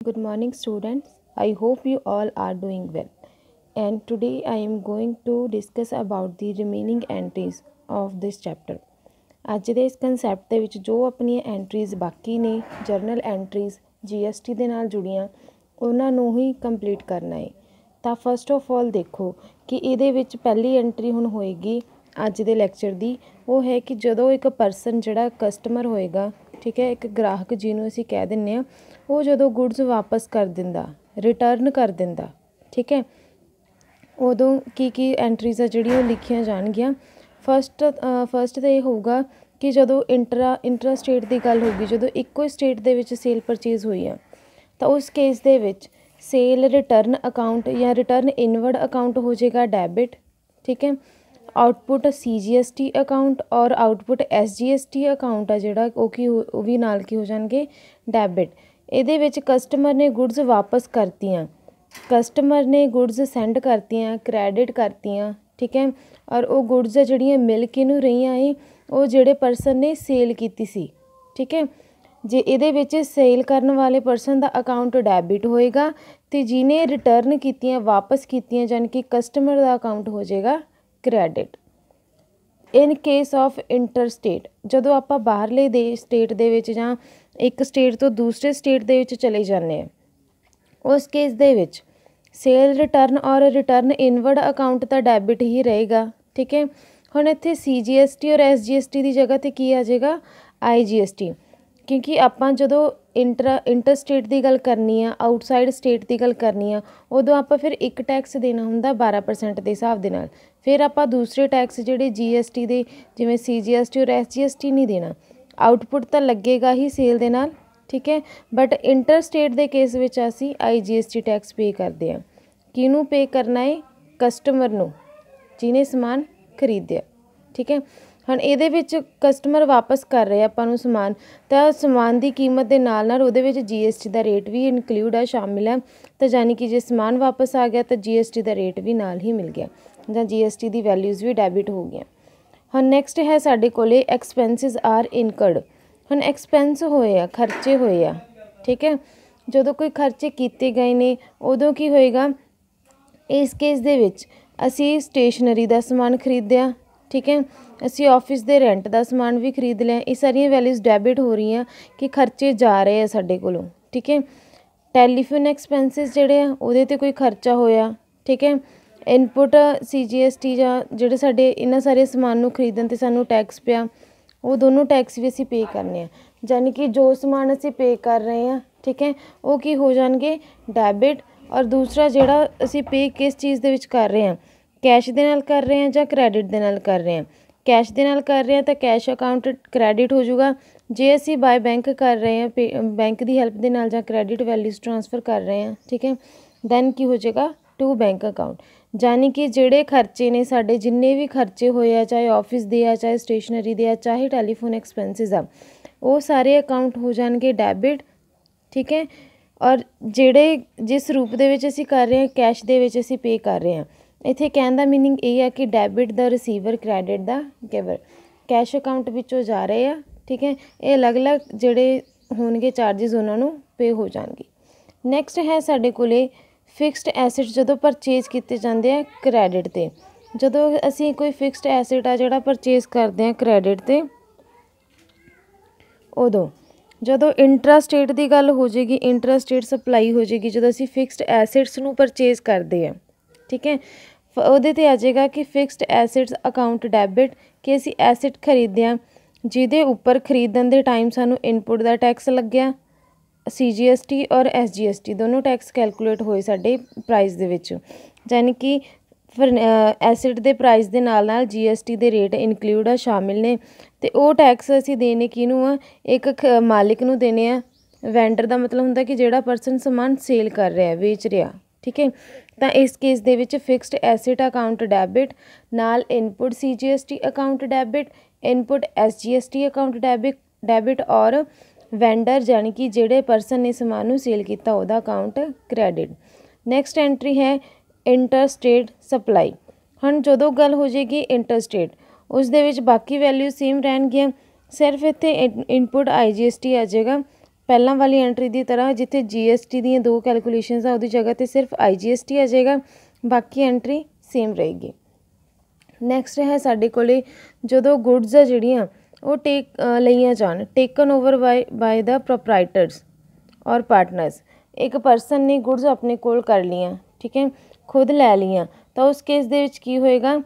Good morning, students. I hope you all are doing well. And today I am going to discuss about the remaining entries of this chapter. ਅੱਜ ਦੇ ਇਸ concept ਦੇ ਵਿੱਚ ਜੋ ਆਪਣੀਆਂ entries ਬਾਕੀ ਨੇ ਜਰਨਲ ਐਂਟਰੀਜ਼ ਜੀਐਸਟੀ ਦੇ ਨਾਲ ਜੁੜੀਆਂ ਉਹਨਾਂ ਨੂੰ ਹੀ ਕੰਪਲੀਟ ਕਰਨਾ ਹੈ। ਤਾਂ ਫਸਟ ਆਫ ਆਲ ਦੇਖੋ ਕਿ ਇਹਦੇ ਵਿੱਚ ਪਹਿਲੀ ਐਂਟਰੀ ਹੁਣ ਹੋਏਗੀ ਅੱਜ ਦੇ ਲੈਕਚਰ ਦੀ। ਉਹ ਹੈ ਕਿ ਜਦੋਂ ਇੱਕ ਪਰਸਨ ਜਿਹੜਾ ਕਸਟਮਰ ਹੋਏਗਾ, ਠੀਕ ਹੈ, ਇੱਕ ਗ੍ਰਾਹਕ ਜਿਹਨੂੰ ਅਸੀਂ ਕਹਿ ਦਿੰਦੇ ਹਾਂ, ਉਹ ਜਦੋਂ ਗੁਡਸ ਵਾਪਸ ਕਰ ਦਿੰਦਾ, ਰਿਟਰਨ ਕਰ ਦਿੰਦਾ, ਠੀਕ ਹੈ, ਉਦੋਂ ਕੀ ਐਂਟਰੀਜ਼ ਆ ਜਿਹੜੀਆਂ ਉਹ ਲਿਖੀਆਂ ਜਾਣਗੀਆਂ। ਫਸਟ ਤਾਂ ਇਹ ਹੋਊਗਾ ਕਿ ਜਦੋਂ ਇੰਟਰਾ ਸਟੇਟ ਦੀ ਗੱਲ ਹੋਊਗੀ, ਜਦੋਂ ਇੱਕੋ ਹੀ ਸਟੇਟ ਦੇ ਵਿੱਚ ਸੇਲ ਪਰਚੇਜ਼ ਹੋਈ ਆ ਤਾਂ ਉਸ ਕੇਸ ਦੇ ਵਿੱਚ ਸੇਲ ਰਿਟਰਨ ਅਕਾਊਂਟ ਜਾਂ ਰਿਟਰਨ ਇਨਵਰਡ ਅਕਾਊਂਟ ਹੋ ਜਾਏਗਾ ਡੈਬਿਟ, ਠੀਕ ਹੈ। ਆਊਟਪੁੱਟ CGST ਅਕਾਊਂਟ ਔਰ ਆਊਟਪੁੱਟ SGST ਅਕਾਊਂਟ ਆ ਜਿਹੜਾ ਉਹ ਵੀ ਨਾਲ ਕੀ ਹੋ ਜਾਣਗੇ ਡੈਬਿਟ। ਇਹਦੇ ਵਿੱਚ ਕਸਟਮਰ ਨੇ ਗੁਡਸ ਵਾਪਸ ਕਰਤੀਆਂ, ਕਸਟਮਰ ਨੇ ਗੁਡਸ ਸੈਂਡ ਕਰਤੀਆਂ, ਕ੍ਰੈਡਿਟ ਕਰਤੀਆਂ, ਠੀਕ ਹੈ, ਔਰ ਉਹ ਗੁਡਸ ਜਿਹੜੀਆਂ ਮਿਲ ਕਿਹਨੂੰ ਰਹੀਆਂ ਏ, ਉਹ ਜਿਹੜੇ ਪਰਸਨ ਨੇ ਸੇਲ ਕੀਤੀ ਸੀ, ਠੀਕ ਹੈ। ਜੇ ਇਹਦੇ ਵਿੱਚ ਸੇਲ ਕਰਨ ਵਾਲੇ ਪਰਸਨ ਦਾ ਅਕਾਊਂਟ ਡੈਬਿਟ ਹੋਏਗਾ ਅਤੇ ਜਿਹਨੇ ਰਿਟਰਨ ਕੀਤੀਆਂ ਵਾਪਸ ਕੀਤੀਆਂ ਜਾਣੀ ਕਿ ਕਸਟਮਰ ਦਾ ਅਕਾਊਂਟ ਹੋ ਜਾਏਗਾ credit. In case of inter state, ਜਦੋਂ ਆਪਾਂ ਬਾਹਰਲੇ ਸਟੇਟ ਦੇ ਵਿੱਚ ਜਾਂ ਇੱਕ ਸਟੇਟ ਤੋਂ ਦੂਸਰੇ ਸਟੇਟ ਦੇ ਵਿੱਚ ਚਲੇ ਜਾਂਦੇ ਹਾਂ, ਉਸ ਕੇਸ ਦੇ ਵਿੱਚ ਸੇਲ ਰਿਟਰਨ ਔਰ ਰਿਟਰਨ ਇਨਵਰਡ ਅਕਾਊਂਟ ਤਾਂ ਡੈਬਿਟ ਹੀ ਰਹੇਗਾ, ਠੀਕ ਹੈ। ਹੁਣ ਇੱਥੇ CGST ਔਰ SGST ਦੀ ਜਗ੍ਹਾ 'ਤੇ ਕੀ ਆ ਜਾਏਗਾ IGST, ਕਿਉਂਕਿ ਆਪਾਂ ਜਦੋਂ ਇੰਟਰ ਸਟੇਟ ਦੀ ਗੱਲ ਕਰਨੀ ਆ, ਆਊਟਸਾਈਡ ਸਟੇਟ ਦੀ ਗੱਲ ਕਰਨੀ ਆ, ਉਦੋਂ ਆਪਾਂ ਫਿਰ ਇੱਕ ਟੈਕਸ ਦੇਣਾ ਹੁੰਦਾ 12% ਦੇ ਹਿਸਾਬ ਦੇ ਨਾਲ। ਫਿਰ ਆਪਾਂ ਦੂਸਰੇ ਟੈਕਸ ਜਿਹੜੇ GST ਦੇ ਜਿਵੇਂ CGST ਔਰ SGST ਨਹੀਂ ਦੇਣਾ। ਆਊਟਪੁੱਟ ਤਾਂ ਲੱਗੇਗਾ ਹੀ ਸੇਲ ਦੇ ਨਾਲ, ਠੀਕ ਹੈ, ਬਟ ਇੰਟਰ ਸਟੇਟ ਦੇ ਕੇਸ ਵਿੱਚ ਅਸੀਂ IGST ਟੈਕਸ ਪੇ ਕਰਦੇ ਹਾਂ। ਕਿਹਨੂੰ ਪੇ ਕਰਨਾ ਹੈ? ਕਸਟਮਰ ਨੂੰ, ਜਿਹਨੇ ਸਮਾਨ ਖਰੀਦਿਆ, ਠੀਕ ਹੈ। ਹੁਣ ਇਹਦੇ ਵਿੱਚ ਕਸਟਮਰ ਵਾਪਸ ਕਰ ਰਿਹਾ ਆਪਾਂ ਨੂੰ ਸਮਾਨ, ਤਾਂ ਸਮਾਨ ਦੀ ਕੀਮਤ ਦੇ ਨਾਲ ਨਾਲ ਉਹਦੇ ਵਿੱਚ GST ਦਾ ਰੇਟ ਵੀ ਇਨਕਲੂਡ ਆ, ਸ਼ਾਮਿਲ ਹੈ। ਤਾਂ ਯਾਨੀ ਕਿ ਜੇ ਸਮਾਨ ਵਾਪਸ ਆ ਗਿਆ ਤਾਂ GST ਦਾ ਰੇਟ ਵੀ ਨਾਲ ਹੀ ਮਿਲ ਗਿਆ ਜਾਂ GST ਦੀ ਵੈਲਿਊਜ਼ ਵੀ ਡੈਬਿਟ ਹੋ ਗਈਆਂ। ਹੁਣ ਨੈਕਸਟ ਹੈ ਸਾਡੇ ਕੋਲ ਐਕਸਪੈਂਸਿਸ ਆਰ ਇਨਕਰਡ। ਹੁਣ ਐਕਸਪੈਂਸ ਹੋਏ ਆ, ਖਰਚੇ ਹੋਏ ਆ, ਠੀਕ ਹੈ। ਜਦੋਂ ਕੋਈ ਖਰਚੇ ਕੀਤੇ ਗਏ ਨੇ ਉਦੋਂ ਕੀ ਹੋਏਗਾ, ਇਸ ਕੇਸ ਦੇ ਵਿੱਚ ਅਸੀਂ ਸਟੇਸ਼ਨਰੀ ਦਾ ਸਮਾਨ ਖਰੀਦਿਆ, ਠੀਕ ਹੈ, ਅਸੀਂ ਆਫਿਸ ਦੇ ਰੈਂਟ ਦਾ ਸਮਾਨ ਵੀ ਖਰੀਦ ਲਿਆ। ਇਹ ਸਾਰੀਆਂ ਵੈਲਿਊਜ਼ ਡੈਬਿਟ ਹੋ ਰਹੀਆਂ ਕਿ ਖਰਚੇ ਜਾ ਰਹੇ ਆ ਸਾਡੇ ਕੋਲੋਂ, ਠੀਕ ਹੈ। ਟੈਲੀਫੋਨ ਐਕਸਪੈਂਸਿਸ ਜਿਹੜੇ ਆ ਉਹਦੇ 'ਤੇ ਕੋਈ ਖਰਚਾ ਹੋਇਆ, ਠੀਕ ਹੈ। ਇਨਪੁੱਟ CGST ਜਾਂ ਜਿਹੜੇ ਸਾਡੇ ਇਹਨਾਂ ਸਾਰੇ ਸਮਾਨ ਨੂੰ ਖਰੀਦਣ 'ਤੇ ਸਾਨੂੰ ਟੈਕਸ ਪਿਆ, ਉਹ ਦੋਨੋਂ ਟੈਕਸ ਵੀ ਅਸੀਂ ਪੇ ਕਰਨੇ ਆ। ਯਾਨੀ ਕਿ ਜੋ ਸਮਾਨ ਅਸੀਂ ਪੇ ਕਰ ਰਹੇ ਹਾਂ, ਠੀਕ ਹੈ, ਉਹ ਕੀ ਹੋ ਜਾਣਗੇ ਡੈਬਿਟ। ਔਰ ਦੂਸਰਾ ਜਿਹੜਾ ਅਸੀਂ ਪੇ ਕਿਸ ਚੀਜ਼ ਦੇ ਵਿੱਚ ਕਰ ਰਹੇ ਹਾਂ, ਕੈਸ਼ ਦੇ ਨਾਲ ਕਰ ਰਹੇ ਹਾਂ ਜਾਂ ਕ੍ਰੈਡਿਟ ਦੇ ਨਾਲ ਕਰ ਰਹੇ ਹਾਂ। ਕੈਸ਼ ਦੇ ਨਾਲ ਕਰ ਰਹੇ ਹਾਂ ਤਾਂ ਕੈਸ਼ ਅਕਾਊਂਟ ਕ੍ਰੈਡਿਟ ਹੋ ਜਾਊਗਾ। ਜੇ ਅਸੀਂ ਬਾਏ ਬੈਂਕ ਕਰ ਰਹੇ ਹਾਂ, ਬੈਂਕ ਦੀ ਹੈਲਪ ਦੇ ਨਾਲ ਜਾਂ ਕ੍ਰੈਡਿਟ ਵੈਲਿਊਜ਼ ਟ੍ਰਾਂਸਫਰ ਕਰ ਰਹੇ ਹਾਂ, ਠੀਕ ਹੈ, ਦੈਨ ਕੀ ਹੋ ਜਾਏਗਾ ਟੂ ਬੈਂਕ ਅਕਾਊਂਟ। ਯਾਨੀ ਕਿ ਜਿਹੜੇ ਖਰਚੇ ਨੇ ਸਾਡੇ, ਜਿੰਨੇ ਵੀ ਖਰਚੇ ਹੋਏ ਆ, ਚਾਹੇ ਆਫਿਸ ਦੇ ਆ, ਚਾਹੇ ਸਟੇਸ਼ਨਰੀ ਦੇ ਆ, ਚਾਹੇ ਟੈਲੀਫੋਨ ਐਕਸਪੈਂਸਿਸ ਆ, ਉਹ ਸਾਰੇ ਅਕਾਊਂਟ ਹੋ ਜਾਣਗੇ ਡੈਬਿਟ, ਠੀਕ ਹੈ। ਔਰ ਜਿਹੜੇ ਜਿਸ ਰੂਪ ਦੇ ਵਿੱਚ ਅਸੀਂ ਕਰ ਰਹੇ ਹਾਂ, ਕੈਸ਼ ਦੇ ਵਿੱਚ ਅਸੀਂ ਪੇ ਕਰ ਰਹੇ ਹਾਂ। ਇੱਥੇ ਕਹਿਣ ਦਾ ਮੀਨਿੰਗ ਇਹ ਆ ਕਿ ਡੈਬਿਟ ਦਾ ਰਿਸੀਵਰ, ਕ੍ਰੈਡਿਟ ਦਾ ਗਿਵਰ। ਕੈਸ਼ ਅਕਾਊਂਟ ਵਿੱਚੋਂ ਜਾ ਰਹੇ ਆ, ਠੀਕ ਹੈ। ਇਹ ਅਲੱਗ-ਅਲੱਗ ਜਿਹੜੇ ਹੋਣਗੇ ਚਾਰਜਿਸ ਉਹਨਾਂ ਨੂੰ ਪੇ ਹੋ ਜਾਣਗੇ। ਨੈਕਸਟ ਹੈ ਸਾਡੇ ਕੋਲ ਫਿਕਸਡ ਐਸਿਡ ਜਦੋਂ ਪਰਚੇਜ਼ ਕੀਤੇ ਜਾਂਦੇ ਆ ਕ੍ਰੈਡਿਟ 'ਤੇ। ਜਦੋਂ ਅਸੀਂ ਕੋਈ ਫਿਕਸਡ ਐਸਿਡ ਆ ਜਿਹੜਾ ਪਰਚੇਜ਼ ਕਰਦੇ ਹਾਂ ਕ੍ਰੈਡਿਟ 'ਤੇ, ਉਦੋਂ ਜਦੋਂ ਇੰਟਰਾ ਸਟੇਟ ਦੀ ਗੱਲ ਹੋ ਜਾਏਗੀ, ਇੰਟਰਾ ਸਟੇਟ ਸਪਲਾਈ ਹੋ ਜਾਏਗੀ, ਜਦੋਂ ਅਸੀਂ ਫਿਕਸਡ ਐਸਿਡਸ ਨੂੰ ਪਰਚੇਜ਼ ਕਰਦੇ ਹਾਂ, ਠੀਕ ਹੈ, ਉਹਦੇ 'ਤੇ ਆ ਜਾਏਗਾ ਕਿ ਫਿਕਸਡ ਐਸਿਡਸ ਅਕਾਊਂਟ ਡੈਬਿਟ, ਕਿ ਅਸੀਂ ਐਸਿਡ ਖਰੀਦਿਆ ਜਿਹਦੇ ਉੱਪਰ ਖਰੀਦਣ ਦੇ ਟਾਈਮ ਸਾਨੂੰ ਇਨਪੁੱਟ ਦਾ ਟੈਕਸ ਲੱਗਿਆ, CGST ਔਰ SGST ਦੋਨੋਂ ਟੈਕਸ ਕੈਲਕੂਲੇਟ ਹੋਏ ਸਾਡੇ ਪ੍ਰਾਈਸ ਦੇ ਵਿੱਚ। ਯਾਨੀ ਕਿ ਐਸਿਡ ਦੇ ਪ੍ਰਾਈਸ ਦੇ ਨਾਲ ਨਾਲ GST ਦੇ ਰੇਟ ਇਨਕਲੂਡ ਆ, ਸ਼ਾਮਿਲ ਨੇ। ਅਤੇ ਉਹ ਟੈਕਸ ਅਸੀਂ ਦੇਣੇ ਕਿਹਨੂੰ ਆ, ਇੱਕ ਮਾਲਿਕ ਨੂੰ ਦੇਣੇ ਆ। ਵੈਂਡਰ ਦਾ ਮਤਲਬ ਹੁੰਦਾ ਕਿ ਜਿਹੜਾ ਪਰਸਨ ਸਮਾਨ ਸੇਲ ਕਰ ਰਿਹਾ, ਵੇਚ ਰਿਹਾ, ਠੀਕ ਹੈ। ਤਾਂ ਇਸ ਕੇਸ ਦੇ ਵਿੱਚ ਫਿਕਸਡ ਐਸਿਡ ਅਕਾਊਂਟ ਡੈਬਿਟ ਨਾਲ input CGST account debit, input SGST account debit ਔਰ ਵੈਂਡਰ ਯਾਨੀ ਕਿ ਜਿਹੜੇ ਪਰਸਨ ਨੇ ਸਮਾਨ ਨੂੰ ਸੇਲ ਕੀਤਾ ਉਹਦਾ ਅਕਾਊਂਟ ਕ੍ਰੈਡਿਟ। ਨੈਕਸਟ ਐਂਟਰੀ ਹੈ ਇੰਟਰ ਸਟੇਟ ਸਪਲਾਈ। ਹੁਣ ਜਦੋਂ ਗੱਲ ਹੋ ਜਾਏਗੀ ਇੰਟਰ ਸਟੇਟ, ਉਸ ਦੇ ਵਿੱਚ ਬਾਕੀ ਵੈਲਿਊ ਸੇਮ ਰਹਿਣਗੀਆਂ, ਸਿਰਫ ਇੱਥੇ ਇਨਪੁੱਟ IGST ਆ ਜਾਏਗਾ ਪਹਿਲਾਂ ਵਾਲੀ ਐਂਟਰੀ ਦੀ ਤਰ੍ਹਾਂ ਜਿੱਥੇ GST ਦੀਆਂ 2 ਕੈਲਕੂਲੇਸ਼ਨਸ ਆ ਉਹਦੀ ਜਗ੍ਹਾ 'ਤੇ ਸਿਰਫ IGST ਆ ਜਾਏਗਾ, ਬਾਕੀ ਐਂਟਰੀ ਸੇਮ ਰਹੇਗੀ। ਨੈਕਸਟ ਹੈ ਸਾਡੇ ਕੋਲ ਜਦੋਂ ਗੁੱਡਸ ਆ ਜਿਹੜੀਆਂ ਉਹ ਲਈਆਂ ਜਾਣ, ਟੇਕਨ ਓਵਰ ਬਾਏ ਦਾ ਪ੍ਰੋਪਰਾਈਟਰਸ ਔਰ ਪਾਰਟਨਰਸ। ਇੱਕ ਪਰਸਨ ਨੇ ਗੁੱਡਸ ਆਪਣੇ ਕੋਲ ਕਰ ਲਈਆਂ, ਠੀਕ ਹੈ, ਖੁਦ ਲੈ ਲਈਆਂ, ਤਾਂ ਉਸ ਕੇਸ ਦੇ ਵਿੱਚ ਕੀ ਹੋਏਗਾ,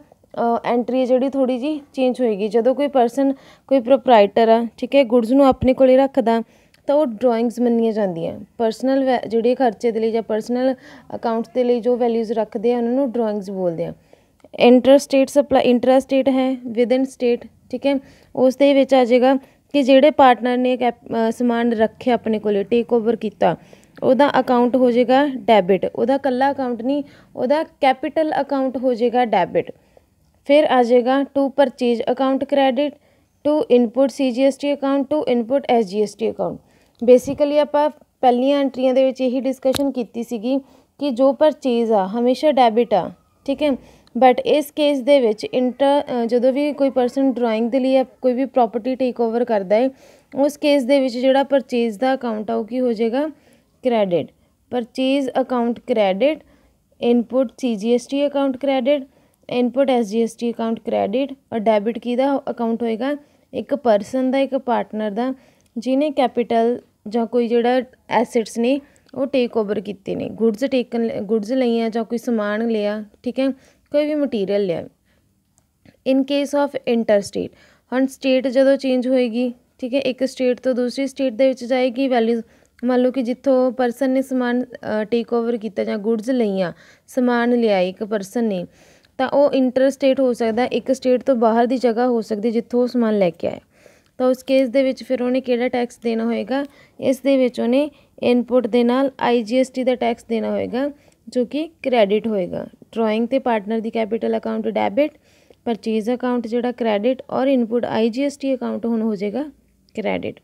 ਐਂਟਰੀ ਜਿਹੜੀ ਥੋੜ੍ਹੀ ਜਿਹੀ ਚੇਂਜ ਹੋਏਗੀ। ਜਦੋਂ ਕੋਈ ਪਰਸਨ, ਕੋਈ ਪ੍ਰੋਪਰਾਈਟਰ ਆ, ਠੀਕ ਹੈ, ਗੁੱਡਸ ਨੂੰ ਆਪਣੇ ਕੋਲ ਰੱਖਦਾ ਤਾਂ ਉਹ ਡਰਾਇੰਗਸ ਮੰਨੀਆਂ ਜਾਂਦੀਆਂ। ਪਰਸਨਲ ਜਿਹੜੇ ਖਰਚੇ ਦੇ ਲਈ ਜਾਂ ਪਰਸਨਲ ਅਕਾਊਂਟਸ ਦੇ ਲਈ ਜੋ ਵੈਲਿਊਜ਼ ਰੱਖਦੇ ਆ ਉਹਨਾਂ ਨੂੰ ਡਰਾਇੰਗਸ ਬੋਲਦੇ ਆ। ਇੰਟਰਸਟੇਟ ਹੈ ਵਿਦਨ ਸਟੇਟ, ਠੀਕ ਹੈ, ਉਸ ਦੇ ਵਿੱਚ ਆ ਜਾਏਗਾ ਕਿ ਜਿਹੜੇ ਪਾਰਟਨਰ ਨੇ ਸਮਾਨ ਰੱਖਿਆ ਆਪਣੇ ਕੋਲ, ਟੇਕ ਓਵਰ ਕੀਤਾ, ਉਹਦਾ ਅਕਾਊਂਟ ਹੋ ਜਾਏਗਾ ਡੈਬਿਟ। ਉਹਦਾ ਇਕੱਲਾ ਅਕਾਊਂਟ ਨਹੀਂ, ਉਹਦਾ ਕੈਪੀਟਲ ਅਕਾਊਂਟ ਹੋ ਜਾਏਗਾ ਡੈਬਿਟ। ਫਿਰ ਆ ਜਾਏਗਾ to purchase account credit, to input CGST account, to input SGST account. Basically ਆਪਾਂ ਪਹਿਲੀਆਂ ਐਂਟਰੀਆਂ ਦੇ ਵਿੱਚ ਇਹੀ ਡਿਸਕਸ਼ਨ ਕੀਤੀ ਸੀਗੀ ਕਿ ਜੋ ਪਰਚੇਜ਼ ਆ ਹਮੇਸ਼ਾ ਡੈਬਿਟ ਆ, ਠੀਕ ਹੈ, ਬਟ ਇਸ ਕੇਸ ਦੇ ਵਿੱਚ ਜਦੋਂ ਵੀ ਕੋਈ ਪਰਸਨ ਡਰਾਇੰਗ ਦੇ ਲਈ ਕੋਈ ਵੀ ਪ੍ਰੋਪਰਟੀ ਟੇਕ ਓਵਰ ਕਰਦਾ ਹੈ, ਉਸ ਕੇਸ ਦੇ ਵਿੱਚ ਜਿਹੜਾ ਪਰਚੇਜ਼ ਦਾ ਅਕਾਊਂਟ ਆ ਉਹ ਕੀ ਹੋ ਜਾਏਗਾ, credit. Purchase account credit, input CGST account credit, input SGST account credit. ਔਰ ਡੈਬਿਟ ਕਿਹਦਾ ਅਕਾਊਂਟ ਹੋਏਗਾ, ਇੱਕ ਪਰਸਨ ਦਾ, ਇੱਕ ਪਾਰਟਨਰ ਦਾ, ਜਿਹਨੇ ਕੈਪੀਟਲ ਜਾਂ ਕੋਈ ਜਿਹੜਾ ਐਸਿਟਸ ਨੇ ਉਹ ਟੇਕ ਓਵਰ ਕੀਤੇ ਨੇ, ਗੁੱਡਸ ਲਈਆਂ ਜਾਂ ਕੋਈ ਸਮਾਨ ਲਿਆ, ਠੀਕ ਹੈ, ਕੋਈ ਵੀ ਮਟੀਰੀਅਲ ਲਿਆ। ਇਨ ਕੇਸ ਆਫ ਇੰਟਰਸਟੇਟ, ਹੁਣ ਸਟੇਟ ਜਦੋਂ ਚੇਂਜ ਹੋਏਗੀ, ਠੀਕ ਹੈ, ਇੱਕ ਸਟੇਟ ਤੋਂ ਦੂਸਰੀ ਸਟੇਟ ਦੇ ਵਿੱਚ ਜਾਏਗੀ ਵੈਲਿਊ। ਮੰਨ ਲਓ ਕਿ ਜਿੱਥੋਂ ਪਰਸਨ ਨੇ ਸਮਾਨ ਟੇਕ ਓਵਰ ਕੀਤਾ ਜਾਂ ਗੁੱਡਸ ਲਈਆਂ, ਸਮਾਨ ਲਿਆ ਇੱਕ ਪਰਸਨ ਨੇ, ਤਾਂ ਉਹ ਇੰਟਰਸਟੇਟ ਹੋ ਸਕਦਾ, ਇੱਕ ਸਟੇਟ ਤੋਂ ਬਾਹਰ ਦੀ ਜਗ੍ਹਾ ਹੋ ਸਕਦੀ ਜਿੱਥੋਂ ਉਹ ਸਮਾਨ ਲੈ ਕੇ ਆਇਆ। ਤਾਂ ਉਸ ਕੇਸ ਦੇ ਵਿੱਚ ਫਿਰ ਉਹਨੇ ਕਿਹੜਾ ਟੈਕਸ ਦੇਣਾ ਹੋਏਗਾ, ਇਸ ਦੇ ਵਿੱਚ ਉਹਨੇ ਇਨਪੁਟ ਦੇ ਨਾਲ IGST ਦਾ ਟੈਕਸ ਦੇਣਾ ਹੋਏਗਾ ਜੋ ਕਿ ਕ੍ਰੈਡਿਟ ਹੋਏਗਾ। ਡਰਾਇੰਗ ਤੇ ਪਾਰਟਨਰ ਦੀ capital account debit, purchase account ਜਿਹੜਾ ਕ੍ਰੈਡਿਟ, ਔਰ ਇਨਪੁਟ IGST ਅਕਾਊਂਟ ਹੁਣ ਹੋ ਜਾਏਗਾ ਕ੍ਰੈਡਿਟ।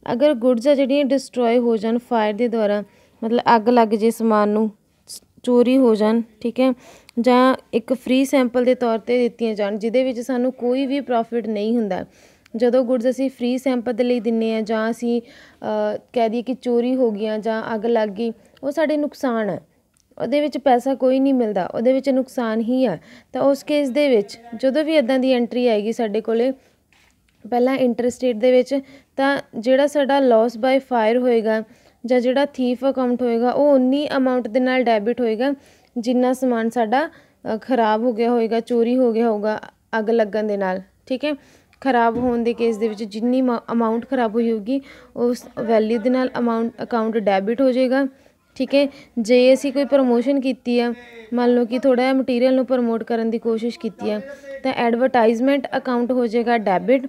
ਅਗਰ ਗੁੱਡਸ ਆ ਜਿਹੜੀਆਂ ਡਿਸਟਰੋਏ ਹੋ ਜਾਣ ਫਾਇਰ ਦੇ ਦੁਆਰਾ, ਮਤਲਬ ਅੱਗ ਲੱਗ ਜੇ ਸਮਾਨ ਨੂੰ, ਚੋਰੀ ਹੋ ਜਾਣ, ਠੀਕ ਹੈ, ਜਾਂ ਇੱਕ ਫ੍ਰੀ ਸੈਂਪਲ ਦੇ ਤੌਰ 'ਤੇ ਦਿੱਤੀਆਂ ਜਾਣ ਜਿਹਦੇ ਵਿੱਚ ਸਾਨੂੰ ਕੋਈ ਵੀ ਪ੍ਰੋਫਿਟ ਨਹੀਂ ਹੁੰਦਾ। ਜਦੋਂ ਗੁੱਡਸ ਅਸੀਂ ਫ੍ਰੀ ਸੈਂਪਲ ਦੇ ਲਈ ਦਿੰਦੇ ਹਾਂ ਜਾਂ ਅਸੀਂ ਕਹਿ ਦਈਏ ਕਿ ਚੋਰੀ ਹੋ ਗਈਆਂ ਜਾਂ ਅੱਗ ਲੱਗ ਗਈ, ਉਹ ਸਾਡੇ ਨੁਕਸਾਨ ਹੈ, ਉਹਦੇ ਵਿੱਚ ਪੈਸਾ ਕੋਈ ਨਹੀਂ ਮਿਲਦਾ, ਉਹਦੇ ਵਿੱਚ ਨੁਕਸਾਨ ਹੀ ਆ। ਤਾਂ ਉਸ ਕੇਸ ਦੇ ਵਿੱਚ ਜਦੋਂ ਵੀ ਇੱਦਾਂ ਦੀ ਐਂਟਰੀ ਆਏਗੀ ਸਾਡੇ ਕੋਲ ਪਹਿਲਾਂ ਇੰਟਰਸਟੇਟ ਦੇ ਵਿੱਚ, ਤਾਂ ਜਿਹੜਾ ਸਾਡਾ ਲੋਸ ਬਾਏ ਫਾਇਰ ਹੋਏਗਾ ਜਾਂ ਜਿਹੜਾ ਥੀਫ ਅਕਾਊਂਟ ਹੋਏਗਾ ਉਹ ਉਨੀ ਅਮਾਊਂਟ ਦੇ ਨਾਲ ਡੈਬਿਟ ਹੋਏਗਾ ਜਿੰਨਾ ਸਮਾਨ ਸਾਡਾ ਖਰਾਬ ਹੋ ਗਿਆ ਹੋਏਗਾ, ਚੋਰੀ ਹੋ ਗਿਆ ਹੋਊਗਾ ਅੱਗ ਲੱਗਣ ਦੇ ਨਾਲ, ਠੀਕ ਹੈ। ਖਰਾਬ ਹੋਣ ਦੇ ਕੇਸ ਦੇ ਵਿੱਚ ਜਿੰਨੀ ਅਮਾਊਂਟ ਖਰਾਬ ਹੋਈ ਹੋਊਗੀ ਉਸ ਵੈਲਿਊ ਦੇ ਨਾਲ ਅਕਾਊਂਟ ਡੈਬਿਟ ਹੋ ਜਾਏਗਾ, ਠੀਕ ਹੈ। ਜੇ ਅਸੀਂ ਕੋਈ ਪ੍ਰਮੋਸ਼ਨ ਕੀਤੀ ਆ, ਮੰਨ ਲਓ ਕਿ ਥੋੜ੍ਹਾ ਜਿਹਾ ਮਟੀਰੀਅਲ ਨੂੰ ਪ੍ਰਮੋਟ ਕਰਨ ਦੀ ਕੋਸ਼ਿਸ਼ ਕੀਤੀ ਆ, ਤਾਂ ਐਡਵਰਟਾਈਜ਼ਮੈਂਟ ਅਕਾਊਂਟ ਹੋ ਜਾਏਗਾ ਡੈਬਿਟ।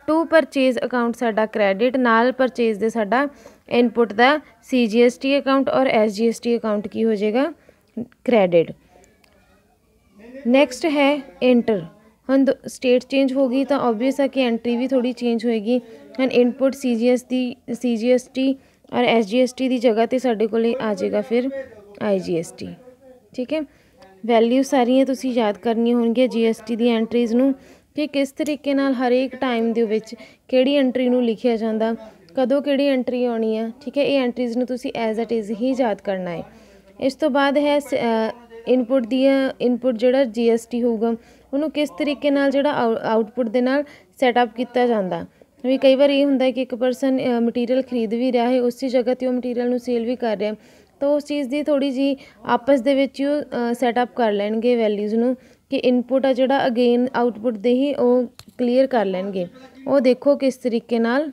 ਟੂ ਪਰਚੇਜ਼ ਅਕਾਊਂਟ ਸਾਡਾ ਕ੍ਰੈਡਿਟ, ਨਾਲ ਪਰਚੇਜ਼ ਦੇ ਸਾਡਾ ਇਨਪੁਟ ਦਾ CGST ਅਕਾਊਂਟ ਔਰ SGST ਅਕਾਊਂਟ ਕੀ ਹੋ ਜਾਏਗਾ, ਕ੍ਰੈਡਿਟ। ਨੈਕਸਟ ਹੈ ਇੰਟਰ। ਹੁਣ ਸਟੇਟ ਚੇਂਜ ਹੋ ਗਈ ਤਾਂ ਓਬਵੀਅਸ ਆ ਕਿ ਐਂਟਰੀ ਵੀ ਥੋੜ੍ਹੀ ਚੇਂਜ ਹੋਏਗੀ। ਹੁਣ ਇਨਪੁਟ CGST ਔਰ SGST ਦੀ ਜਗ੍ਹਾ 'ਤੇ ਸਾਡੇ ਕੋਲ ਆ ਜਾਏਗਾ ਫਿਰ IGST, ਠੀਕ ਹੈ। ਵੈਲਿਊ ਸਾਰੀਆਂ ਤੁਸੀਂ ਯਾਦ ਕਰਨੀਆਂ ਹੋਣਗੀਆਂ GST ਦੀ ਐਂਟਰੀਜ਼ ਨੂੰ, ਕਿ ਕਿਸ ਤਰੀਕੇ ਨਾਲ ਹਰੇਕ ਟਾਈਮ ਦੇ ਵਿੱਚ ਕਿਹੜੀ ਐਂਟਰੀ ਨੂੰ ਲਿਖਿਆ ਜਾਂਦਾ, ਕਦੋਂ ਕਿਹੜੀ ਐਂਟਰੀ ਆਉਣੀ ਆ, ਠੀਕ ਹੈ। ਇਹ ਐਂਟਰੀਜ਼ ਨੂੰ ਤੁਸੀਂ ਐਜ਼ ਇਟ ਇਜ਼ ਹੀ ਯਾਦ ਕਰਨਾ ਹੈ। ਇਸ ਤੋਂ ਬਾਅਦ ਹੈ ਇਨਪੁਟ ਜਿਹੜਾ GST ਹੋਊਗਾ ਉਹਨੂੰ ਕਿਸ ਤਰੀਕੇ ਨਾਲ ਜਿਹੜਾ ਆਊਟਪੁੱਟ ਦੇ ਨਾਲ ਸੈਟਅਪ ਕੀਤਾ ਜਾਂਦਾ। ਵੀ ਕਈ ਵਾਰ ਇਹ ਹੁੰਦਾ ਕਿ ਇੱਕ ਪਰਸਨ ਮਟੀਰੀਅਲ ਖਰੀਦ ਵੀ ਰਿਹਾ ਹੈ, ਉਸੇ ਜਗ੍ਹਾ 'ਤੇ ਉਹ ਮਟੀਰੀਅਲ ਨੂੰ ਸੇਲ ਵੀ ਕਰ ਰਿਹਾ, ਤਾਂ ਉਸ ਚੀਜ਼ ਦੀ ਥੋੜ੍ਹੀ ਜਿਹੀ ਆਪਸ ਦੇ ਵਿੱਚ ਹੀ ਉਹ ਸੈਟਅਪ ਕਰ ਲੈਣਗੇ ਵੈਲਿਊਜ਼ ਨੂੰ, ਕਿ ਇਨਪੁਟ ਆ ਜਿਹੜਾ ਅਗੇਨ ਆਊਟਪੁੱਟ ਦੇ ਹੀ ਉਹ ਕਲੀਅਰ ਕਰ ਲੈਣਗੇ। ਉਹ ਦੇਖੋ ਕਿਸ ਤਰੀਕੇ ਨਾਲ।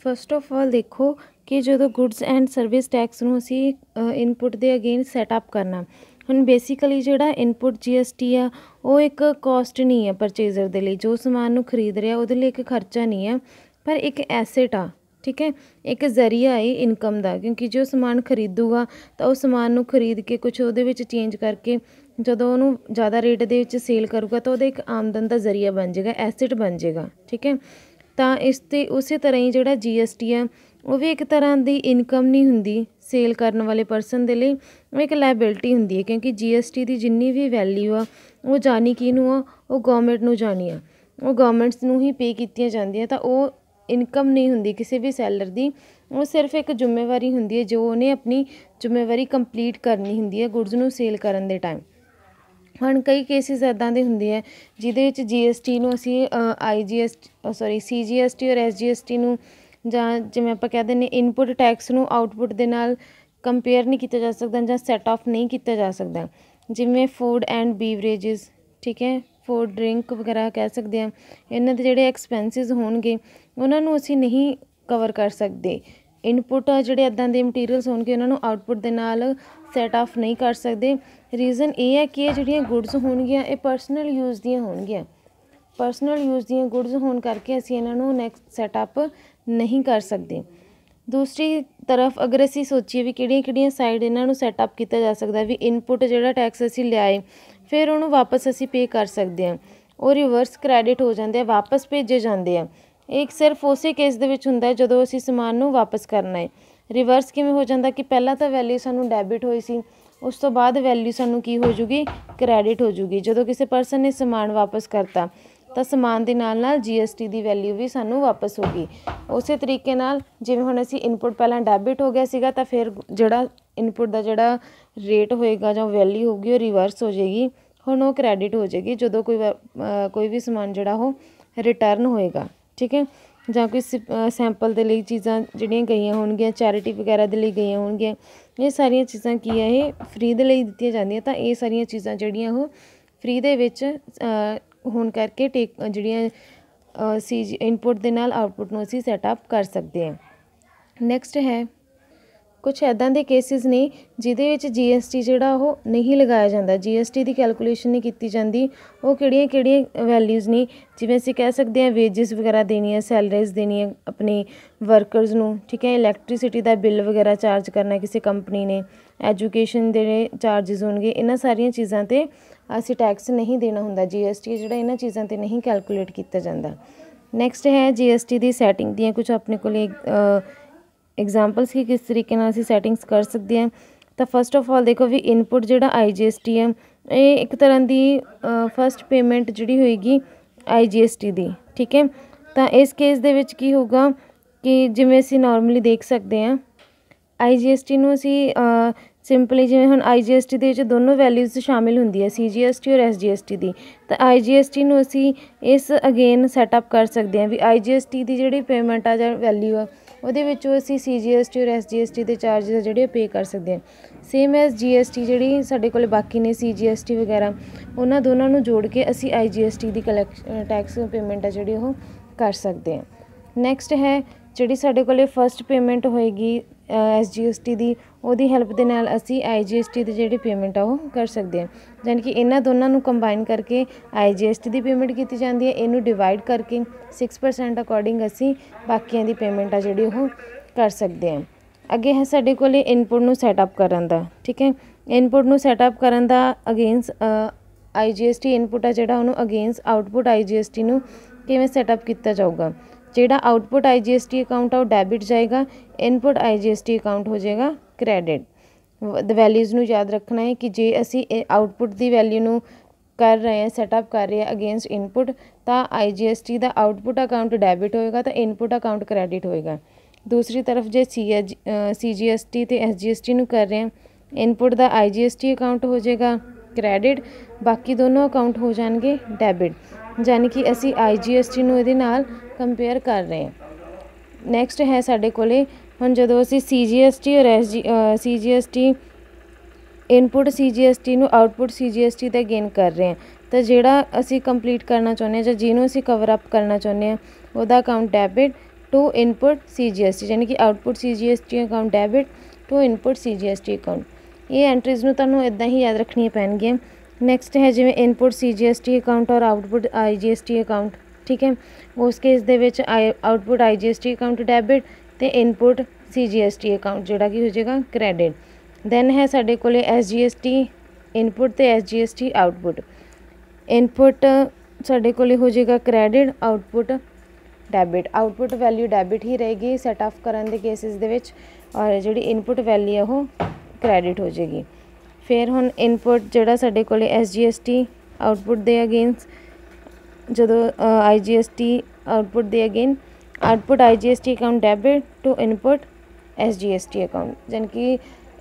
ਫਸਟ ਆਫ ਆਲ ਦੇਖੋ ਕਿ ਜਦੋਂ ਗੁੱਡਸ ਐਂਡ ਸਰਵਿਸ ਟੈਕਸ ਨੂੰ ਅਸੀਂ ਇਨਪੁਟ ਦੇ ਅਗੇਨ ਸੈਟਅਪ ਕਰਨਾ। ਹੁਣ ਬੇਸਿਕਲੀ ਜਿਹੜਾ ਇਨਪੁਟ GST ਆ ਉਹ ਇੱਕ ਕੋਸਟ ਨਹੀਂ ਹੈ ਪਰਚੇਜ਼ਰ ਦੇ ਲਈ, ਜੋ ਸਮਾਨ ਨੂੰ ਖਰੀਦ ਰਿਹਾ ਉਹਦੇ ਲਈ ਇੱਕ ਖਰਚਾ ਨਹੀਂ ਹੈ, ਪਰ ਇੱਕ ਐਸੇਟ ਆ, ਠੀਕ ਹੈ, ਇੱਕ ਜ਼ਰੀਆ ਹੈ ਇਨਕਮ ਦਾ। ਕਿਉਂਕਿ ਜੋ ਸਮਾਨ ਖਰੀਦੂਗਾ ਤਾਂ ਉਹ ਸਮਾਨ ਨੂੰ ਖਰੀਦ ਕੇ ਕੁਛ ਉਹਦੇ ਵਿੱਚ ਚੇਂਜ ਕਰਕੇ ਜਦੋਂ ਉਹਨੂੰ ਜ਼ਿਆਦਾ ਰੇਟ ਦੇ ਵਿੱਚ ਸੇਲ ਕਰੂਗਾ ਤਾਂ ਉਹਦਾ ਇੱਕ ਆਮਦਨ ਦਾ ਜ਼ਰੀਆ ਬਣ ਜਾਏਗਾ, ਐਸੇਟ ਬਣ ਜਾਏਗਾ, ਠੀਕ ਹੈ। ਤਾਂ ਇਸ 'ਤੇ ਉਸੇ ਤਰ੍ਹਾਂ ਹੀ ਜਿਹੜਾ GST ਆ ਉਹ ਵੀ ਇੱਕ ਤਰ੍ਹਾਂ ਦੀ ਇਨਕਮ ਨਹੀਂ ਹੁੰਦੀ ਸੇਲ ਕਰਨ ਵਾਲੇ ਪਰਸਨ ਦੇ ਲਈ, ਉਹ ਇੱਕ ਲਾਇਬਿਲਟੀ ਹੁੰਦੀ ਹੈ। ਕਿਉਂਕਿ GST ਦੀ ਜਿੰਨੀ ਵੀ ਵੈਲਿਊ ਆ ਉਹ ਜਾਣੀ ਕਿਹਨੂੰ ਆ, ਉਹ ਗੌਰਮੈਂਟ ਨੂੰ ਜਾਣੀ ਆ, ਉਹ ਗੌਰਮੈਂਟਸ ਨੂੰ ਹੀ ਪੇ ਕੀਤੀਆਂ ਜਾਂਦੀਆਂ। ਤਾਂ ਉਹ ਇਨਕਮ ਨਹੀਂ ਹੁੰਦੀ ਕਿਸੇ ਵੀ ਸੈਲਰ ਦੀ, ਉਹ ਸਿਰਫ ਇੱਕ ਜ਼ਿੰਮੇਵਾਰੀ ਹੁੰਦੀ ਹੈ ਜੋ ਉਹਨੇ ਆਪਣੀ ਜ਼ਿੰਮੇਵਾਰੀ ਕੰਪਲੀਟ ਕਰਨੀ ਹੁੰਦੀ ਹੈ ਗੁਡਸ ਨੂੰ ਸੇਲ ਕਰਨ ਦੇ ਟਾਈਮ। ਹੁਣ ਕਈ ਕੇਸਿਸ ਇੱਦਾਂ ਦੇ ਹੁੰਦੇ ਆ ਜਿਹਦੇ ਵਿੱਚ GST ਨੂੰ ਅਸੀਂ CGST ਔਰ SGST ਨੂੰ, ਜਾਂ ਜਿਵੇਂ ਆਪਾਂ ਕਹਿ ਦਿੰਦੇ ਇਨਪੁਟ ਟੈਕਸ ਨੂੰ ਆਊਟਪੁੱਟ ਦੇ ਨਾਲ ਕੰਪੇਅਰ ਨਹੀਂ ਕੀਤਾ ਜਾ ਸਕਦਾ ਜਾਂ ਸੈਟ ਆਫ ਨਹੀਂ ਕੀਤਾ ਜਾ ਸਕਦਾ। ਜਿਵੇਂ ਫੂਡ ਐਂਡ ਬੀਵਰੇਜਿਸ, ਠੀਕ ਹੈ, ਫੂਡ ਡਰਿੰਕ ਵਗੈਰਾ ਕਹਿ ਸਕਦੇ ਹਾਂ, ਇਹਨਾਂ ਦੇ ਜਿਹੜੇ ਐਕਸਪੈਂਸਿਸ ਹੋਣਗੇ ਉਹਨਾਂ ਨੂੰ ਅਸੀਂ ਨਹੀਂ ਕਵਰ ਕਰ ਸਕਦੇ। ਇਨਪੁੱਟ ਜਿਹੜੇ ਇੱਦਾਂ ਦੇ ਮਟੀਰੀਅਲਸ ਹੋਣਗੇ ਉਹਨਾਂ ਨੂੰ ਆਊਟਪੁੱਟ ਦੇ ਨਾਲ ਸੈਟ ਆਫ ਨਹੀਂ ਕਰ ਸਕਦੇ। ਰੀਜ਼ਨ ਇਹ ਹੈ ਕਿ ਇਹ ਜਿਹੜੀਆਂ ਗੁਡਸ ਹੋਣਗੀਆਂ ਇਹ ਪਰਸਨਲ ਯੂਜ਼ ਦੀਆਂ ਹੋਣਗੀਆਂ, ਪਰਸਨਲ ਯੂਜ਼ ਦੀਆਂ ਗੁਡਸ ਹੋਣ ਕਰਕੇ ਅਸੀਂ ਇਹਨਾਂ ਨੂੰ ਨੈਕਸਟ ਸੈਟਅਪ ਨਹੀਂ ਕਰ ਸਕਦੇ। ਦੂਸਰੀ ਤਰਫ ਅਗਰ ਅਸੀਂ ਸੋਚੀਏ ਵੀ ਕਿਹੜੀਆਂ ਸਾਈਡ ਇਹਨਾਂ ਨੂੰ ਸੈਟਅਪ ਕੀਤਾ ਜਾ ਸਕਦਾ, ਵੀ ਇਨਪੁੱਟ ਜਿਹੜਾ ਟੈਕਸ ਅਸੀਂ ਲਿਆਏ ਫਿਰ ਉਹਨੂੰ ਵਾਪਸ ਅਸੀਂ ਪੇ ਕਰ ਸਕਦੇ ਹਾਂ, ਉਹ ਰਿਵਰਸ ਕ੍ਰੈਡਿਟ ਹੋ ਜਾਂਦੇ ਆ, ਵਾਪਸ ਭੇਜੇ ਜਾਂਦੇ ਆ। ਇਹ ਸਿਰਫ ਉਸੇ ਕੇਸ ਦੇ ਵਿੱਚ ਹੁੰਦਾ ਜਦੋਂ ਅਸੀਂ ਸਮਾਨ ਨੂੰ ਵਾਪਸ ਕਰਨਾ ਹੈ। ਰਿਵਰਸ ਕਿਵੇਂ ਹੋ ਜਾਂਦਾ ਕਿ ਪਹਿਲਾਂ ਤਾਂ ਵੈਲਿਊ ਸਾਨੂੰ ਡੈਬਿਟ ਹੋਈ ਸੀ, ਉਸ ਤੋਂ ਬਾਅਦ ਵੈਲਿਊ ਸਾਨੂੰ ਕੀ ਹੋ ਜੂਗੀ, ਕ੍ਰੈਡਿਟ ਹੋ ਜੂਗੀ। ਜਦੋਂ ਕਿਸੇ ਪਰਸਨ ਨੇ ਸਮਾਨ ਵਾਪਸ ਕਰਤਾ ਤਾਂ ਸਮਾਨ ਦੇ ਨਾਲ ਨਾਲ GST ਦੀ ਵੈਲਿਊ ਵੀ ਸਾਨੂੰ ਵਾਪਸ ਹੋ ਗਈ। ਉਸੇ ਤਰੀਕੇ ਨਾਲ ਜਿਵੇਂ ਹੁਣ ਅਸੀਂ ਇਨਪੁੱਟ ਪਹਿਲਾਂ ਡੈਬਿਟ ਹੋ ਗਿਆ ਸੀਗਾ ਤਾਂ ਫਿਰ ਜਿਹੜਾ ਇਨਪੁੱਟ ਦਾ ਜਿਹੜਾ ਰੇਟ ਹੋਏਗਾ ਜਾਂ ਵੈਲਿਊ ਹੋਊਗੀ ਉਹ ਰਿਵਰਸ ਹੋ ਜਾਏਗੀ, ਹੁਣ ਉਹ ਕ੍ਰੈਡਿਟ ਹੋ ਜਾਏਗੀ ਜਦੋਂ ਕੋਈ ਵੀ ਸਮਾਨ ਜਿਹੜਾ ਉਹ ਰਿਟਰਨ ਹੋਏਗਾ, ਠੀਕ ਹੈ। ਜਾਂ ਕੋਈ ਸੈਂਪਲ ਦੇ ਲਈ ਚੀਜ਼ਾਂ ਜਿਹੜੀਆਂ ਗਈਆਂ ਹੋਣਗੀਆਂ, ਚੈਰਿਟੀ ਵਗੈਰਾ ਦੇ ਲਈ ਗਈਆਂ ਹੋਣਗੀਆਂ, ਇਹ ਸਾਰੀਆਂ ਚੀਜ਼ਾਂ ਕੀ ਹੈ, ਇਹ ਫ੍ਰੀ ਦੇ ਲਈ ਦਿੱਤੀਆਂ ਜਾਂਦੀਆਂ। ਤਾਂ ਇਹ ਸਾਰੀਆਂ ਚੀਜ਼ਾਂ ਜਿਹੜੀਆਂ ਉਹ ਫ੍ਰੀ ਦੇ ਵਿੱਚ ਹੋਣ ਕਰਕੇ ਜਿਹੜੀਆਂ ਇਨਪੁੱਟ ਦੇ ਨਾਲ ਆਊਟਪੁੱਟ ਨੂੰ ਅਸੀਂ ਸੈਟਅਪ ਕਰ ਸਕਦੇ ਹਾਂ। ਨੈਕਸਟ ਹੈ ਕੁਛ ਇੱਦਾਂ ਦੇ ਕੇਸਿਸ ਨੇ ਜਿਹਦੇ ਵਿੱਚ GST ਜਿਹੜਾ ਉਹ ਨਹੀਂ ਲਗਾਇਆ ਜਾਂਦਾ, GST ਦੀ ਕੈਲਕੂਲੇਸ਼ਨ ਨਹੀਂ ਕੀਤੀ ਜਾਂਦੀ। ਉਹ ਕਿਹੜੀਆਂ ਵੈਲਿਊਜ਼ ਨੇ, ਜਿਵੇਂ ਅਸੀਂ ਕਹਿ ਸਕਦੇ ਹਾਂ ਵੇਜਿਸ ਵਗੈਰਾ ਦੇਣੀਆਂ, ਸੈਲਰੀਜ਼ ਦੇਣੀਆਂ ਆਪਣੇ ਵਰਕਰਸ ਨੂੰ, ਠੀਕ ਹੈ, ਇਲੈਕਟ੍ਰੀਸਿਟੀ ਦਾ ਬਿੱਲ ਵਗੈਰਾ ਚਾਰਜ ਕਰਨਾ ਕਿਸੇ ਕੰਪਨੀ ਨੇ, ਐਜੂਕੇਸ਼ਨ ਦੇ ਚਾਰਜਿਸ ਹੋਣਗੇ, ਇਹਨਾਂ ਸਾਰੀਆਂ ਚੀਜ਼ਾਂ 'ਤੇ ਅਸੀਂ ਟੈਕਸ ਨਹੀਂ ਦੇਣਾ ਹੁੰਦਾ। GST ਜਿਹੜਾ ਇਹਨਾਂ ਚੀਜ਼ਾਂ 'ਤੇ ਨਹੀਂ ਕੈਲਕੂਲੇਟ ਕੀਤਾ ਜਾਂਦਾ। ਨੈਕਸਟ ਹੈ GST ਦੀ ਸੈਟਿੰਗ ਦੀਆਂ ਕੁਛ ਆਪਣੇ ਕੋਲ ਐਗਜ਼ਾਮਪਲਸ ਕਿ ਕਿਸ ਤਰੀਕੇ ਨਾਲ ਅਸੀਂ ਸੈਟਿੰਗਸ ਕਰ ਸਕਦੇ ਹਾਂ। ਤਾਂ ਫਸਟ ਆਫ ਆਲ ਦੇਖੋ ਵੀ ਇਨਪੁੱਟ ਜਿਹੜਾ IGST ਹੈ ਇਹ ਇੱਕ ਤਰ੍ਹਾਂ ਦੀ ਫਸਟ ਪੇਮੈਂਟ ਜਿਹੜੀ ਹੋਏਗੀ IGST ਦੀ, ਠੀਕ ਹੈ। ਤਾਂ ਇਸ ਕੇਸ ਦੇ ਵਿੱਚ ਕੀ ਹੋਊਗਾ ਕਿ ਜਿਵੇਂ ਅਸੀਂ ਨੋਰਮਲੀ ਦੇਖ ਸਕਦੇ ਹਾਂ IGST ਨੂੰ ਅਸੀਂ ਸਿੰਪਲੀ ਜਿਵੇਂ ਹੁਣ IGST ਦੇ ਵਿੱਚ ਦੋਨੋਂ ਵੈਲਿਊਜ਼ ਸ਼ਾਮਿਲ ਹੁੰਦੀ ਹੈ, CGST ਔਰ SGST ਦੀ। ਤਾਂ IGST ਨੂੰ ਅਸੀਂ ਇਸ ਅਗੇਨ ਸੈਟਅਪ ਕਰ ਸਕਦੇ ਹਾਂ ਵੀ IGST ਦੀ ਜਿਹੜੀ ਪੇਮੈਂਟ ਆ ਜਾਂ ਵੈਲਿਊ ਆ ਉਹਦੇ ਵਿੱਚੋਂ ਅਸੀਂ CGST ਔਰ SGST ਦੇ ਚਾਰਜਿਸ ਜਿਹੜੇ ਪੇ ਕਰ ਸਕਦੇ ਹਾਂ। ਸੇਮ ਐਜ਼ GST ਜਿਹੜੀ ਸਾਡੇ ਕੋਲ ਬਾਕੀ ਨੇ CGST ਵਗੈਰਾ, ਉਹਨਾਂ ਦੋਨਾਂ ਨੂੰ ਜੋੜ ਕੇ ਅਸੀਂ IGST ਦੀ ਟੈਕਸ ਪੇਮੈਂਟ ਆ ਜਿਹੜੀ ਉਹ ਕਰ ਸਕਦੇ ਹਾਂ। ਨੈਕਸਟ ਹੈ ਜਿਹੜੀ ਸਾਡੇ ਕੋਲ ਫਸਟ ਪੇਮੈਂਟ ਹੋਏਗੀ SGST ਦੀ, ਉਹਦੀ ਹੈਲਪ ਦੇ ਨਾਲ ਅਸੀਂ IGST ਦੀ ਜਿਹੜੀ ਪੇਮੈਂਟ ਆ ਉਹ ਕਰ ਸਕਦੇ ਹਾਂ। ਯਾਨੀ ਕਿ ਇਹਨਾਂ ਦੋਨਾਂ ਨੂੰ ਕੰਬਾਈਨ ਕਰਕੇ IGST ਦੀ ਪੇਮੈਂਟ ਕੀਤੀ ਜਾਂਦੀ ਹੈ, ਇਹਨੂੰ ਡਿਵਾਈਡ ਕਰਕੇ 6% ਅਕੋਰਡਿੰਗ ਅਸੀਂ ਬਾਕੀਆਂ ਦੀ ਪੇਮੈਂਟ ਆ ਜਿਹੜੀ ਉਹ ਕਰ ਸਕਦੇ ਹਾਂ। ਅੱਗੇ ਹੈ ਸਾਡੇ ਕੋਲ ਇਨਪੁੱਟ ਨੂੰ ਸੈਟਅਪ ਕਰਨ ਦਾ, ਠੀਕ ਹੈ। ਇਨਪੁੱਟ ਨੂੰ ਸੈਟਅਪ ਕਰਨ ਦਾ ਅਗੇਨਸ IGST ਇਨਪੁੱਟ ਆ ਜਿਹੜਾ ਉਹਨੂੰ ਅਗੇਨਸ ਆਊਟਪੁੱਟ IGST ਨੂੰ ਕਿਵੇਂ ਸੈਟਅਪ ਕੀਤਾ ਜਾਊਗਾ। ਜਿਹੜਾ ਆਊਟਪੁੱਟ IGST ਅਕਾਊਂਟ ਆ ਉਹ ਡੈਬਿਟ ਜਾਏਗਾ, ਇਨਪੁੱਟ IGST ਅਕਾਊਂਟ ਹੋ ਜਾਏਗਾ ਕ੍ਰੈਡਿਟ। ਵੈਲਿਊਜ਼ ਨੂੰ ਯਾਦ ਰੱਖਣਾ ਹੈ ਕਿ ਜੇ ਅਸੀਂ ਆਊਟਪੁੱਟ ਦੀ ਵੈਲਿਊ ਨੂੰ ਕਰ ਰਹੇ ਹਾਂ, ਸੈਟਅਪ ਕਰ ਰਹੇ ਹਾਂ ਅਗੇਂਸਟ ਇਨਪੁੱਟ, ਤਾਂ IGST ਦਾ ਆਊਟਪੁੱਟ ਅਕਾਊਂਟ ਡੈਬਿਟ ਹੋਏਗਾ ਤਾਂ ਇਨਪੁੱਟ ਅਕਾਊਂਟ ਕ੍ਰੈਡਿਟ ਹੋਏਗਾ। ਦੂਸਰੀ ਤਰਫ ਜੇ CGST ਤੇ SGST ਨੂੰ ਕਰ ਰਹੇ ਹਾਂ, ਇਨਪੁੱਟ ਦਾ IGST ਅਕਾਊਂਟ ਹੋ ਜਾਏਗਾ ਕ੍ਰੈਡਿਟ, ਬਾਕੀ ਦੋਨੋਂ ਅਕਾਊਂਟ ਹੋ ਜਾਣਗੇ ਡੈਬਿਟ, ਯਾਨੀ ਕਿ ਅਸੀਂ IGST ਨੂੰ ਇਹਦੇ ਨਾਲ ਕੰਪੇਅਰ ਕਰ ਰਹੇ ਹਾਂ। ਨੈਕਸਟ ਹੈ ਸਾਡੇ ਕੋਲ ਹੁਣ ਜਦੋਂ ਅਸੀਂ CGST ਔਰ CGST ਇਨਪੁੱਟ CGST ਨੂੰ ਆਊਟਪੁੱਟ CGST 'ਤੇ ਗੇਨ ਕਰ ਰਹੇ ਹਾਂ, ਤਾਂ ਜਿਹੜਾ ਅਸੀਂ ਕੰਪਲੀਟ ਕਰਨਾ ਚਾਹੁੰਦੇ ਹਾਂ ਜਾਂ ਜਿਹਨੂੰ ਅਸੀਂ ਕਵਰ ਅਪ ਕਰਨਾ ਚਾਹੁੰਦੇ ਹਾਂ ਉਹਦਾ account debit to input CGST, ਯਾਨੀ ਕਿ output CGST account debit to input CGST account. ਇਹ ਐਂਟਰੀਜ਼ ਨੂੰ ਤੁਹਾਨੂੰ ਇੱਦਾਂ ਹੀ ਯਾਦ ਰੱਖਣੀਆਂ ਪੈਣਗੀਆਂ। ਨੈਕਸਟ ਹੈ ਜਿਵੇਂ ਇਨਪੁੱਟ CGST ਅਕਾਊਂਟ ਔਰ ਆਊਟਪੁੱਟ IGST ਅਕਾਊਂਟ, ਠੀਕ ਹੈ। ਉਸ ਕੇਸ ਦੇ ਵਿੱਚ ਆਊਟਪੁੱਟ IGST ਅਕਾਊਂਟ ਡੈਬਿਟ ਅਤੇ ਇਨਪੁੱਟ CGST ਅਕਾਊਂਟ ਜਿਹੜਾ ਕਿ ਹੋ ਜਾਏਗਾ ਕ੍ਰੈਡਿਟ। ਦੈਨ ਹੈ ਸਾਡੇ ਕੋਲ SGST ਇਨਪੁੱਟ ਅਤੇ SGST ਆਊਟਪੁੱਟ। ਇਨਪੁੱਟ ਸਾਡੇ ਕੋਲ ਹੋ ਜਾਏਗਾ credit, output debit. Output value debit ਹੀ ਰਹੇਗੀ ਸੈਟ ਆਫ ਕਰਨ ਦੇ ਕੇਸਿਸ ਦੇ ਵਿੱਚ, ਔਰ ਜਿਹੜੀ ਇਨਪੁੱਟ ਵੈਲਿਊ ਆ ਉਹ ਕ੍ਰੈਡਿਟ ਹੋ ਜਾਏਗੀ। ਫਿਰ ਹੁਣ ਇਨਪੁੱਟ ਜਿਹੜਾ ਸਾਡੇ ਕੋਲ SGST ਆਊਟਪੁੱਟ ਦੇ ਅਗੇਂਸ, ਜਦੋਂ IGST ਆਊਟਪੁੱਟ ਦੇ against output IGST account debit to input SGST account, यानी कि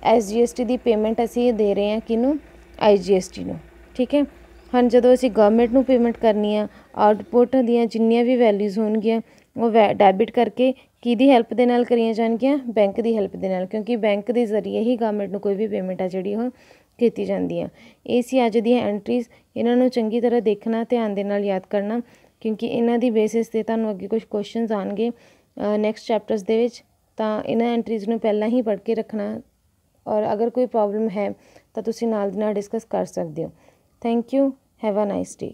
SGST की पेमेंट असी दे रहे हैं किनू IGST नू। ठीक है, हाँ जो असी गवर्नमेंट नू पेमेंट करनी आ आउटपुट दियाँ जिन्नियां भी वैल्यूज़ होणगियां वो डेबिट करके किहदी हैल्प दे नाल करियां जाणगियां, बैंक की हैल्प दे नाल, क्योंकि बैंक के जरिए ही गवर्नमेंट नू कोई भी पेमेंट आ जिहड़ी ओह कीती जांदी आ। ये सी अज दी एंट्रीज़, इन्हां नू चंगी तरह देखना, ध्यान दे नाल याद करना, क्योंकि इन्हां दी बेसिस ते तुहानूं अगे कुछ क्वेश्चनस आउणगे नैक्सट चैप्टर्स दे विच, तां इन्हां एंट्रीज़ नू पहलां ही पढ़ के रखना, और अगर कोई प्रॉब्लम है तो तुसीं नाल दी नाल डिस्कस कर सकदे हो। Thank you, have a nice day.